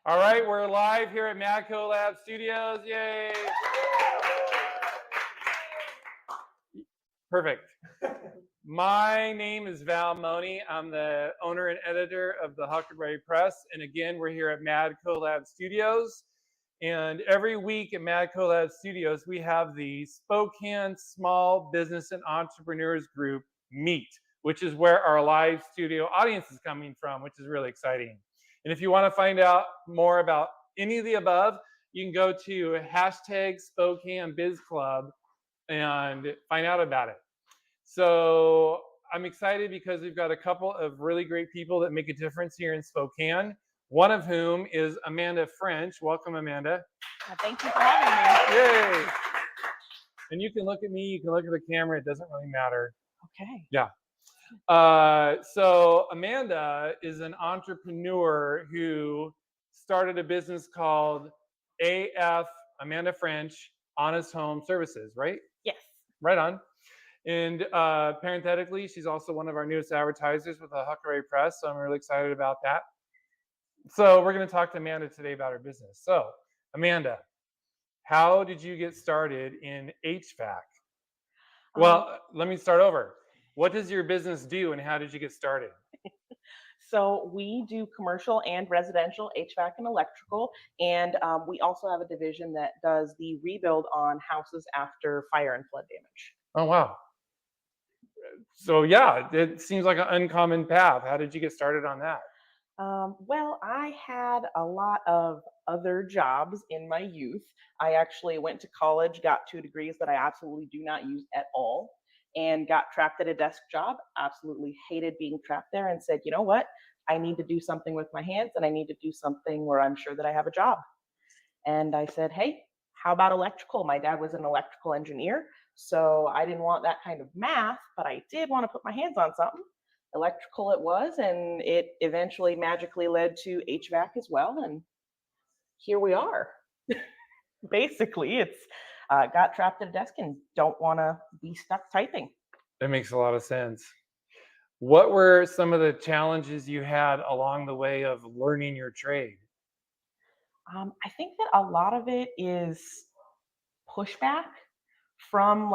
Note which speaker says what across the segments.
Speaker 1: All right, we're live here at Madco Lab Studios. Yay! Perfect. My name is Val Mohney. I'm the owner and editor of the Huckleberry Press. And again, we're here at Madco Lab Studios. And every week at Madco Lab Studios, we have the Spokane Small Business and Entrepreneurs Group meet, which is where our live studio audience is coming from, which is really exciting. And if you want to find out more about any of the above, you can go to #SpokaneBizClub and find out about it. So I'm excited because we've got a couple of really great people that make a difference here in Spokane. One of whom is Amanda French. Welcome, Amanda.
Speaker 2: Thank you for having me.
Speaker 1: Yay! And you can look at me, you can look at the camera, it doesn't really matter.
Speaker 2: Okay.
Speaker 1: Yeah. So Amanda is an entrepreneur who started a business called AF, Amanda French, Honest Home Services, right?
Speaker 2: Yes.
Speaker 1: Right on. And parenthetically, she's also one of our newest advertisers with the Huckleberry Press, so I'm really excited about that. So we're going to talk to Amanda today about her business. So, Amanda, how did you get started in HVAC? Well, let me start over. What does your business do and how did you get started?
Speaker 2: So we do commercial and residential HVAC and electrical, and we also have a division that does the rebuild on houses after fire and flood damage.
Speaker 1: Oh, wow. So, yeah, it seems like an uncommon path. How did you get started on that?
Speaker 2: Well, I had a lot of other jobs in my youth. I actually went to college, got 2 degrees that I absolutely do not use at all, and got trapped at a desk job. Absolutely hated being trapped there and said, you know what? I need to do something with my hands and I need to do something where I'm sure that I have a job. And I said, hey, how about electrical? My dad was an electrical engineer. So I didn't want that kind of math, but I did want to put my hands on something. Electrical it was, and it eventually magically led to HVAC as well. And here we are. Basically, it's got trapped at a desk and don't want to be stuck typing.
Speaker 1: That makes a lot of sense. What were some of the challenges you had along the way of learning your trade?
Speaker 2: I think that a lot of it is pushback from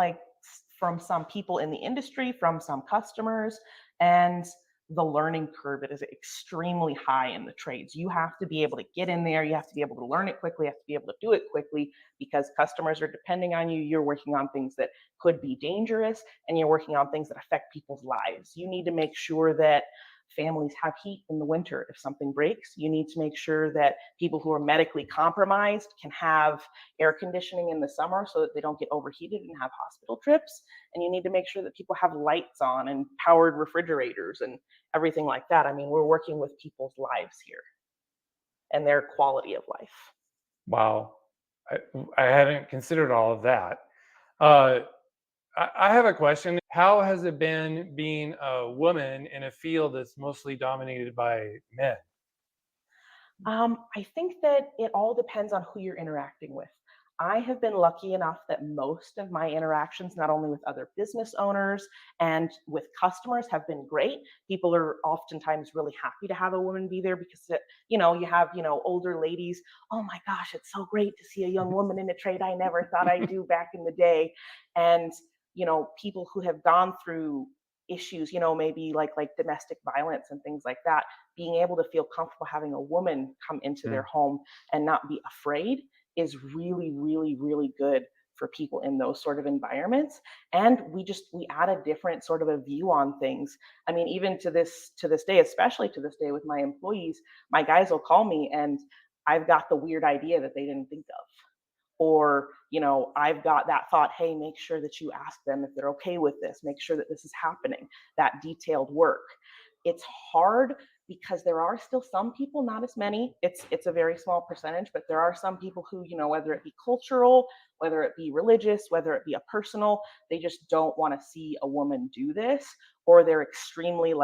Speaker 2: from some people in the industry, from some customers, and the learning curve that is extremely high in the trades. You have to be able to get in there, you have to be able to learn it quickly, you have to be able to do it quickly because customers are depending on you. You're working on things that could be dangerous and you're working on things that affect people's lives. You need to make sure that families have heat in the winter if something breaks. You need to make sure that people who are medically compromised can have air conditioning in the summer so that they don't get overheated and have hospital trips. And you need to make sure that people have lights on and powered refrigerators and everything like that. I mean, we're working with people's lives here and their quality of life.
Speaker 1: Wow. I hadn't considered all of that. Uh, I have a question. How has it been being a woman in a field that's mostly dominated by men?
Speaker 2: I think that it all depends on who you're interacting with. I have been lucky enough that most of my interactions, not only with other business owners and with customers, have been great. People are oftentimes really happy to have a woman be there because, you have, older ladies. Oh my gosh, it's so great to see a young woman in a trade I never thought I'd do back in the day. And, people who have gone through issues, maybe like domestic violence and things like that, being able to feel comfortable having a woman come into their home and not be afraid is really, really, really good for people in those sort of environments. And we add a different sort of a view on things. I mean, even to this day, especially to this day with my employees, my guys will call me and I've got the weird idea that they didn't think of. Or, I've got that thought, hey, make sure that you ask them if they're okay with this, make sure that this is happening, that detailed work. It's hard because there are still some people, not as many. It's a very small percentage, but there are some people who, whether it be cultural, whether it be religious, whether it be a personal, they just don't want to see a woman do this, or they're extremely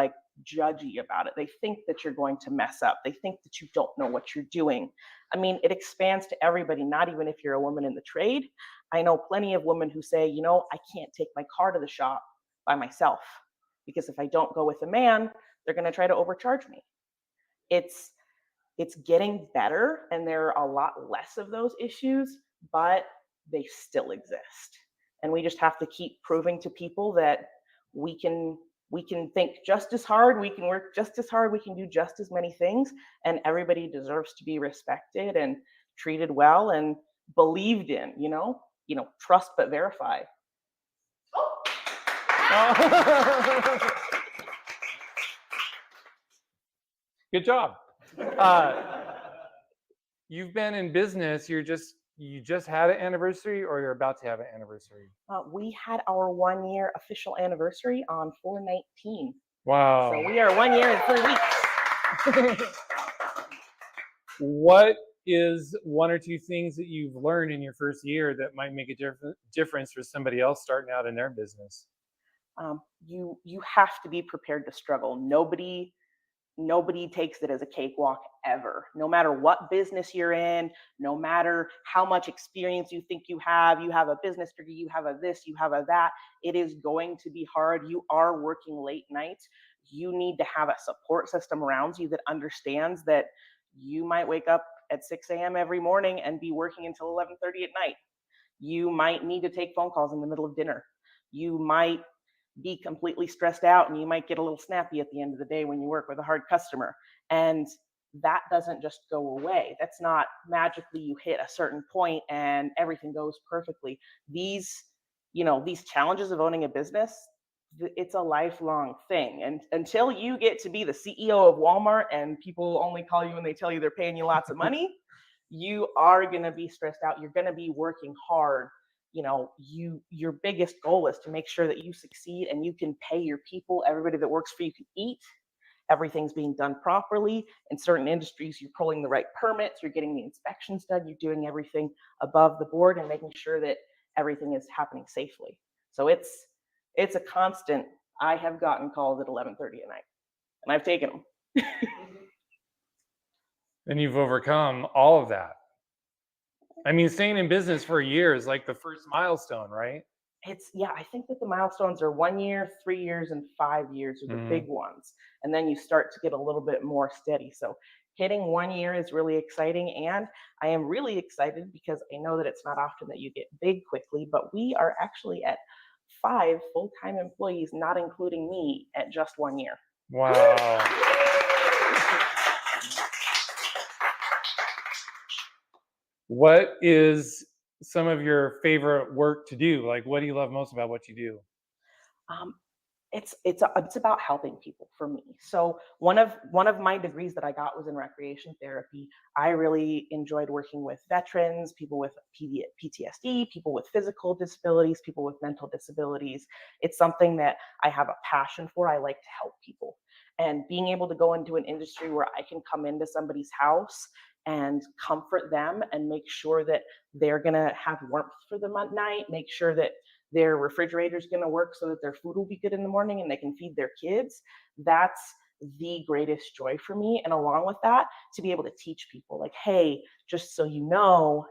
Speaker 2: judgy about it. They think that you're going to mess up. They think that you don't know what you're doing. I mean, it expands to everybody, not even if you're a woman in the trade. I know plenty of women who say, I can't take my car to the shop by myself because if I don't go with a man, they're going to try to overcharge me. It's it's getting better and there are a lot less of those issues, but they still exist. And we just have to keep proving to people that we can think just as hard, we can work just as hard, we can do just as many things, and everybody deserves to be respected and treated well and believed in, trust but verify.
Speaker 1: Good job. You've been in business. You just had an anniversary, or you're about to have an anniversary?
Speaker 2: We had our 1-year official anniversary on 4/19.
Speaker 1: Wow.
Speaker 2: So we are 1 year and 3 weeks.
Speaker 1: What is one or two things that you've learned in your first year that might make a difference for somebody else starting out in their business?
Speaker 2: You have to be prepared to struggle. Nobody takes it as a cakewalk ever. No matter what business you're in, no matter how much experience you think you have a business degree, you have a this, you have a that, it is going to be hard. You are working late nights. You need to have a support system around you that understands that you might wake up at 6 a.m. every morning and be working until 11:30 at night. You might need to take phone calls in the middle of dinner. You might be completely stressed out and you might get a little snappy at the end of the day when you work with a hard customer. And that doesn't just go away. That's not magically you hit a certain point and everything goes perfectly. These challenges of owning a business, it's a lifelong thing. And until you get to be the CEO of Walmart and people only call you when they tell you they're paying you lots of money, you are going to be stressed out. You're going to be working hard. Your biggest goal is to make sure that you succeed and you can pay your people, everybody that works for you can eat, everything's being done properly. In certain industries, you're pulling the right permits, you're getting the inspections done, you're doing everything above the board and making sure that everything is happening safely. So it's a constant. I have gotten calls at 11:30 at night and I've taken them.
Speaker 1: And you've overcome all of that. I mean, staying in business for a year is like the first milestone, right?
Speaker 2: I think that the milestones are 1 year, 3 years, and 5 years are the big ones. And then you start to get a little bit more steady. So hitting 1 year is really exciting. And I am really excited because I know that it's not often that you get big quickly, but we are actually at 5 full-time employees, not including me, at just 1 year.
Speaker 1: Wow. What is some of your favorite work to do? Like, what do you love most about what you do?
Speaker 2: Um, it's about helping people for me. So one of my degrees that I got was in recreation therapy. I really enjoyed working with veterans, people with PTSD, people with physical disabilities, people with mental disabilities. It's something that I have a passion for. I like to help people. And being able to go into an industry where I can come into somebody's house and comfort them and make sure that they're going to have warmth for the night, make sure that their refrigerator is going to work so that their food will be good in the morning and they can feed their kids. That's the greatest joy for me. And along with that, to be able to teach people like, hey, just so you know,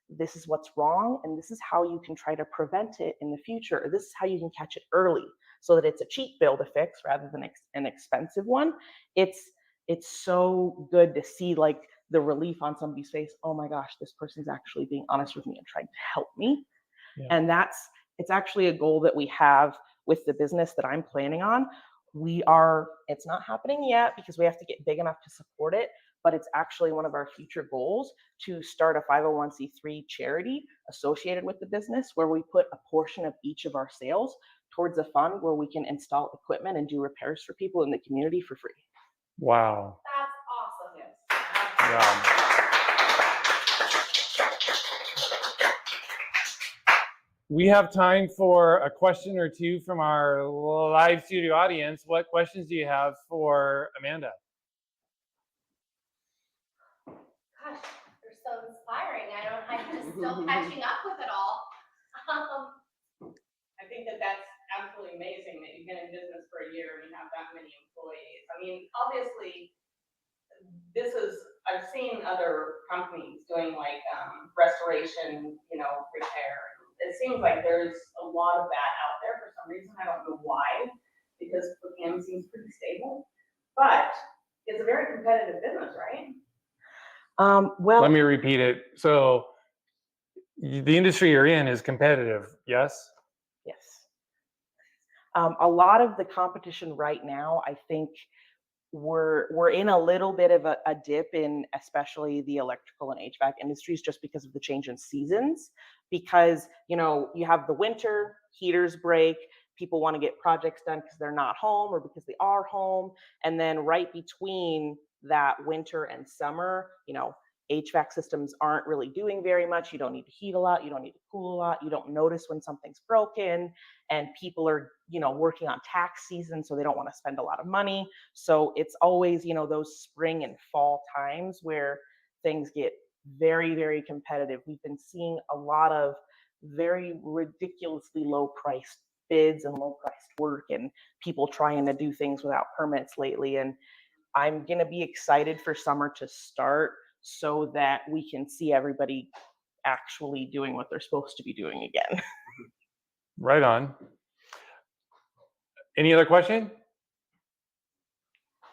Speaker 2: this is what's wrong and this is how you can try to prevent it in the future, or this is how you can catch it early so that it's a cheap bill to fix rather than an expensive one. It's so good to see like the relief on somebody's face. Oh my gosh, this person's actually being honest with me and trying to help me.
Speaker 1: Yeah.
Speaker 2: And it's actually a goal that we have with the business that I'm planning on. It's not happening yet because we have to get big enough to support it, but it's actually one of our future goals to start a 501c3 charity associated with the business where we put a portion of each of our sales towards a fund where we can install equipment and do repairs for people in the community for free.
Speaker 1: Wow.
Speaker 3: That's awesome.
Speaker 1: Yes. Wow. We have time for a question or two from our live studio audience. What questions do you have for Amanda?
Speaker 3: Gosh, they're so inspiring. I'm just still catching up with it all.
Speaker 2: I think that's absolutely amazing that you've been in business for a year and you have that many employees. I mean, obviously, I've seen other companies doing like restoration, repair. It seems like there's a lot of that out there for some reason. I don't know why, because Spokane seems pretty stable, but it's a very competitive business, right? Well,
Speaker 1: Let me repeat it. So the industry you're in is competitive, yes?
Speaker 2: yes. A lot of the competition right now, I think we're in a little bit of a dip in especially the electrical and HVAC industries just because of the change in seasons. Because you have the winter, heaters break, people want to get projects done because they're not home or because they are home, and then right between that winter and summer, HVAC systems aren't really doing very much. You don't need to heat a lot, you don't need to cool a lot, you don't notice when something's broken, and people are working on tax season, so they don't want to spend a lot of money. So it's always those spring and fall times where things get very, very competitive. We've been seeing a lot of very ridiculously low priced bids and low priced work, and people trying to do things without permits lately. And I'm going to be excited for summer to start so that we can see everybody actually doing what they're supposed to be doing again.
Speaker 1: Right on. Any other question?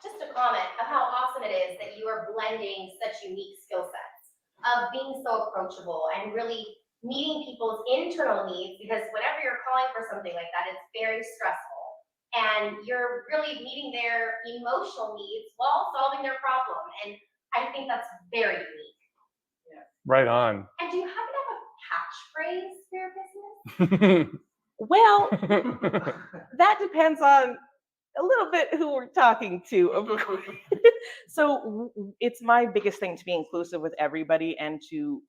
Speaker 3: Just a comment of how awesome it is that you are blending such unique skill sets of being so approachable and really meeting people's internal needs, because whenever you're calling for something like that, it's very stressful. And you're really meeting their emotional needs while solving their problem. And I think that's very unique.
Speaker 1: Right on.
Speaker 3: And do you happen to have a catchphrase for your business?
Speaker 2: Well, that depends on a little bit who we're talking to, of course. So it's my biggest thing to be inclusive with everybody and to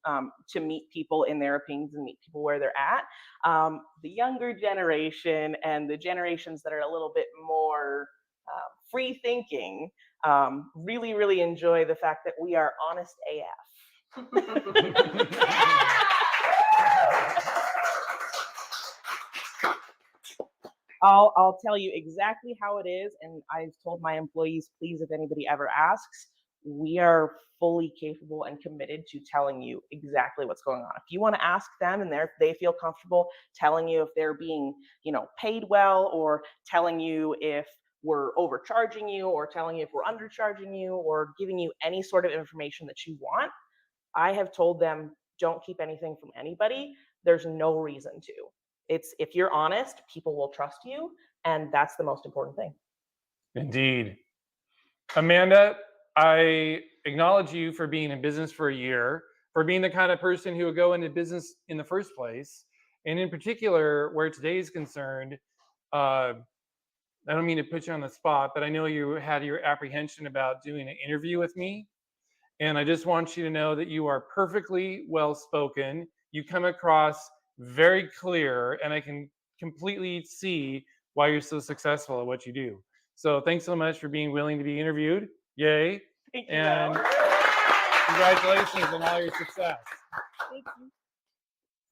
Speaker 2: meet people in their opinions and meet people where they're at. The younger generation and the generations that are a little bit more free thinking really, really enjoy the fact that we are honest AF. I'll tell you exactly how it is, and I've told my employees, please, if anybody ever asks, we are fully capable and committed to telling you exactly what's going on. If you want to ask them and they feel comfortable telling you if they're being, paid well, or telling you if we're overcharging you, or telling you if we're undercharging you, or giving you any sort of information that you want, I have told them, don't keep anything from anybody. There's no reason to. If you're honest, people will trust you, and that's the most important thing.
Speaker 1: Indeed. Amanda, I acknowledge you for being in business for a year, for being the kind of person who would go into business in the first place. And in particular, where today is concerned, I don't mean to put you on the spot, but I know you had your apprehension about doing an interview with me. And I just want you to know that you are perfectly well spoken. You come across very clear, and I can completely see why you're so successful at what you do. So thanks so much for being willing to be interviewed. Yay.
Speaker 2: Thank you.
Speaker 1: And congratulations on all your success.
Speaker 2: Thank you.